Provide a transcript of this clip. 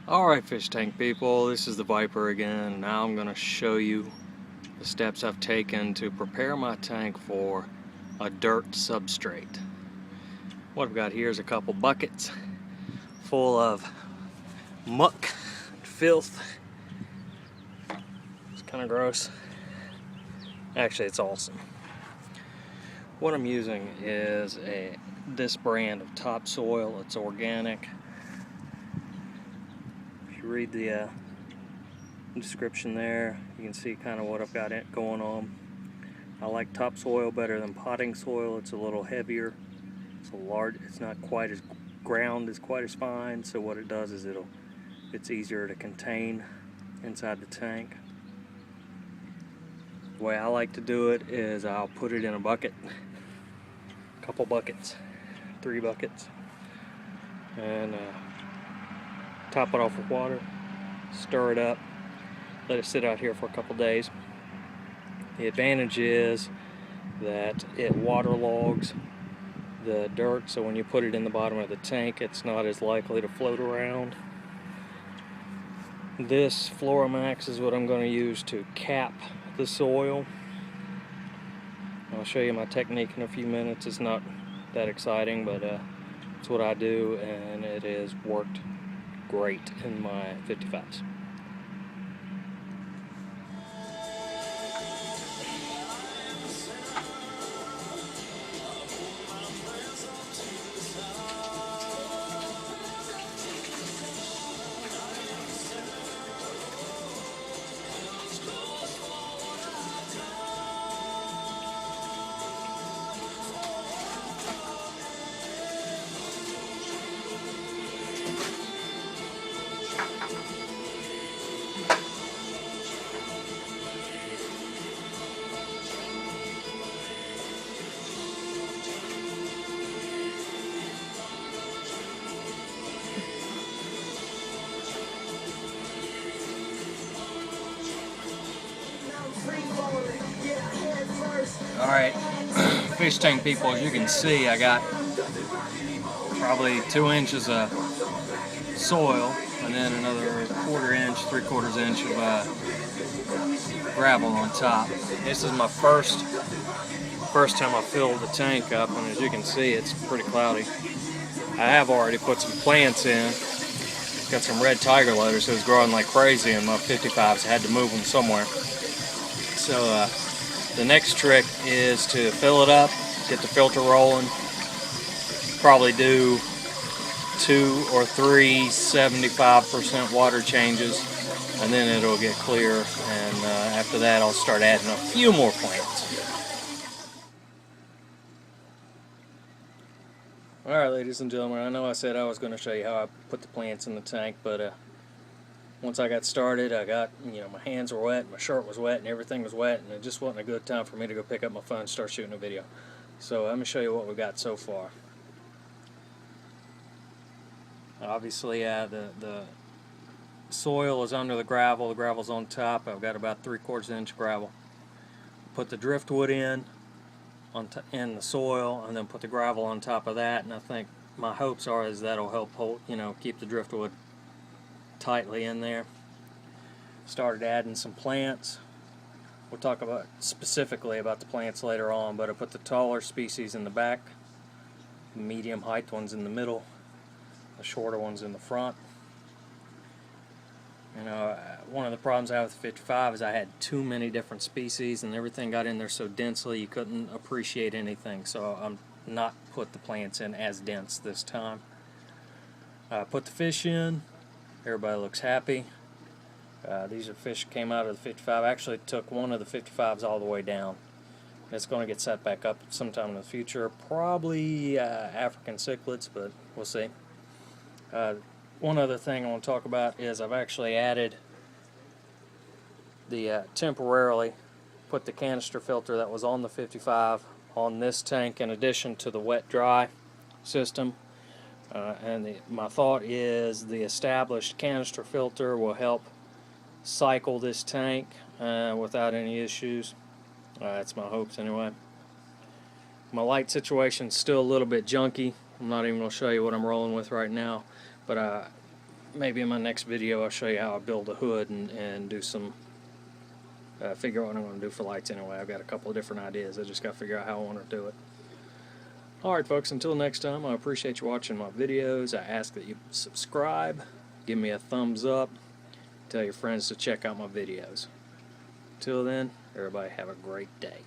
Alright, fish tank people, this is the Viper again. Now I'm going to show you the steps I've taken to prepare my tank for a dirt substrate. What I've got here is a couple buckets full of muck, filth. It's kind of gross. Actually, it's awesome. What I'm using is this brand of topsoil. It's organic. If you read the description there, you can see kind of what I've got going on. I like topsoil better than potting soil. It's a little heavier. It's not quite as ground is quite as fine, so what it does is it's easier to contain inside the tank. The way I like to do it is I'll put it in a bucket, a couple buckets, 3 buckets, and top it off with water, stir it up, let it sit out here for a couple days. The advantage is that it waterlogs the dirt, so when you put it in the bottom of the tank, it's not as likely to float around. This Floramax is what I'm going to use to cap the soil. I'll show you my technique in a few minutes. It's not that exciting, but it's what I do, and it has worked great in my 55s. Alright, fish tank people, as you can see, I got probably 2 inches of soil and then another 1/4 inch, 3/4 inch of gravel on top. This is my first time I filled the tank up, and as you can see, it's pretty cloudy. I have already put some plants in. Got some red tiger lotus, so it's growing like crazy, and my 55s had to move them somewhere. So the next trick is to fill it up, get the filter rolling, probably do 2 or 3 75% water changes, and then it'll get clear, and after that I'll start adding a few more plants. Alright, ladies and gentlemen, I know I said I was going to show you how I put the plants in the tank, but once I got started, my hands were wet, my shirt was wet, and everything was wet, and it just wasn't a good time for me to go pick up my phone and start shooting a video. So let me show you what we got so far. Obviously, the soil is under the gravel's on top. I've got about 3/4 inch gravel. Put the driftwood in the soil, and then put the gravel on top of that, and I think my hopes are is that'll help hold, keep the driftwood tightly in there. Started adding some plants. We'll talk specifically about the plants later on, but I put the taller species in the back, the medium height ones in the middle, the shorter ones in the front. One of the problems I have with the 55 is I had too many different species, and everything got in there so densely you couldn't appreciate anything, so I'm not put the plants in as dense this time. Put the fish in. Everybody looks happy. These are fish that came out of the 55. I actually took one of the 55s all the way down. It's going to get set back up sometime in the future. Probably African cichlids, but we'll see. One other thing I want to talk about is I've actually added temporarily put the canister filter that was on the 55 on this tank in addition to the wet-dry system. My thought is the established canister filter will help cycle this tank without any issues. That's my hopes anyway. My light situation's still a little bit junky. I'm not even going to show you what I'm rolling with right now, but maybe in my next video I'll show you how I build a hood and do some figure out what I'm going to do for lights anyway. I've got a couple of different ideas. I just got to figure out how I want to do it. Alright folks, until next time, I appreciate you watching my videos. I ask that you subscribe, give me a thumbs up, tell your friends to check out my videos. Till then, everybody have a great day.